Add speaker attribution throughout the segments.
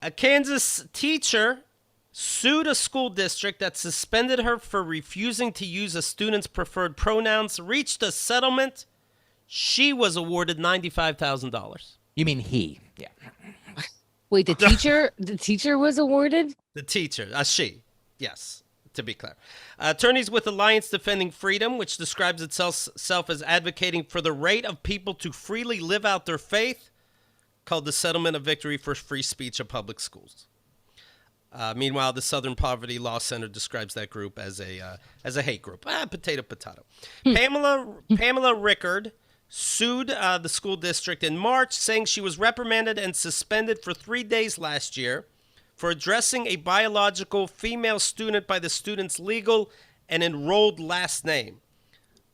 Speaker 1: A Kansas teacher sued a school district that suspended her for refusing to use a student's preferred pronouns, reached a settlement. She was awarded $95,000.
Speaker 2: You mean he? Yeah.
Speaker 3: Wait, the teacher was awarded?
Speaker 1: The teacher, she, yes, to be clear. Attorneys with Alliance Defending Freedom, which describes itself as advocating for the right of people to freely live out their faith, called the settlement a victory for free speech at public schools. Meanwhile, the Southern Poverty Law Center describes that group as a hate group. Potato. Pamela Rickard sued the school district in March, saying she was reprimanded and suspended for 3 days last year for addressing a biological female student by the student's legal and enrolled last name.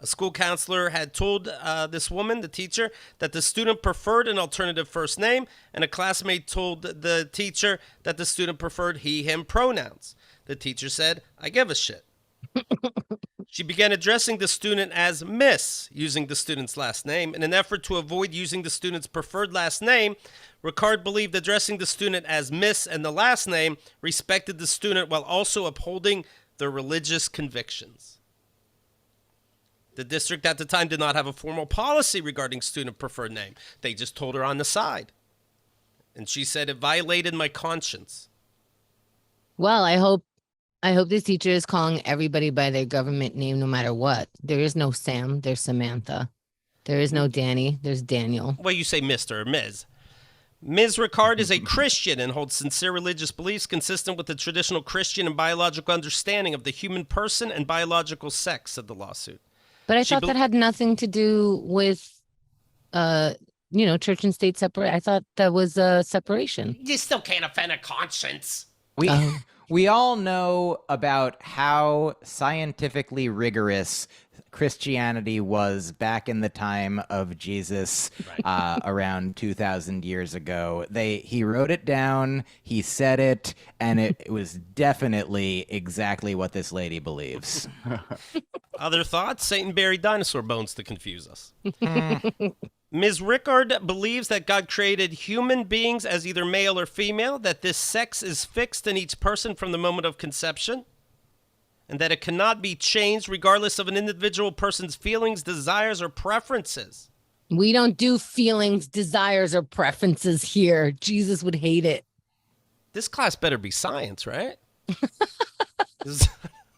Speaker 1: A school counselor had told this woman, the teacher, that the student preferred an alternative first name, and a classmate told the teacher that the student preferred he, him pronouns. The teacher said, "I give a shit." She began addressing the student as Miss, using the student's last name. In an effort to avoid using the student's preferred last name, Ricard believed addressing the student as Miss and the last name respected the student while also upholding their religious convictions. The district at the time did not have a formal policy regarding student preferred name. They just told her on the side. And she said it violated my conscience.
Speaker 3: Well, I hope this teacher is calling everybody by their government name no matter what. There is no Sam, there's Samantha. There is no Danny, there's Daniel.
Speaker 1: Well, you say Mr. or Ms. Ms. Ricard is a Christian and holds sincere religious beliefs consistent with the traditional Christian and biological understanding of the human person and biological sex, said the lawsuit.
Speaker 3: But I thought that had nothing to do with, church and state separate. I thought that was a separation.
Speaker 1: You still can't offend a conscience.
Speaker 2: We all know about how scientifically rigorous Christianity was back in the time of Jesus, right. Around 2,000 years ago. He wrote it down, he said it, and it was definitely exactly what this lady believes.
Speaker 1: Other thoughts? Satan buried dinosaur bones to confuse us. Ms. Rickard believes that God created human beings as either male or female, that this sex is fixed in each person from the moment of conception, and that it cannot be changed regardless of an individual person's feelings, desires, or preferences.
Speaker 3: We don't do feelings, desires, or preferences here. Jesus would hate it.
Speaker 1: This class better be science, right?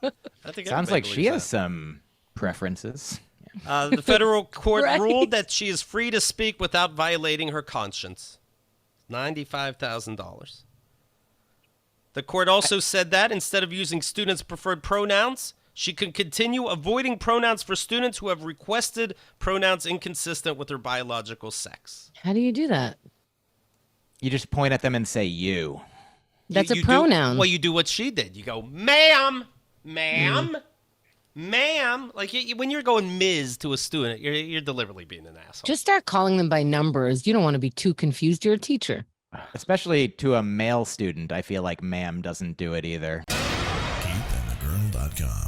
Speaker 1: I think
Speaker 2: sounds like she has some preferences.
Speaker 1: The federal court ruled that she is free to speak without violating her conscience. $95,000. The court also said that instead of using students' preferred pronouns, she can continue avoiding pronouns for students who have requested pronouns inconsistent with their biological sex.
Speaker 3: How do you do that?
Speaker 2: You just point at them and say you.
Speaker 3: That's a pronoun.
Speaker 1: You do what she did. You go, ma'am, ma'am, ma'am. Like when you're going Ms. to a student, you're deliberately being an asshole.
Speaker 3: Just start calling them by numbers. You don't want to be too confused. You're a teacher.
Speaker 2: Especially to a male student, I feel like ma'am doesn't do it either.
Speaker 4: KeithAndTheGirl.com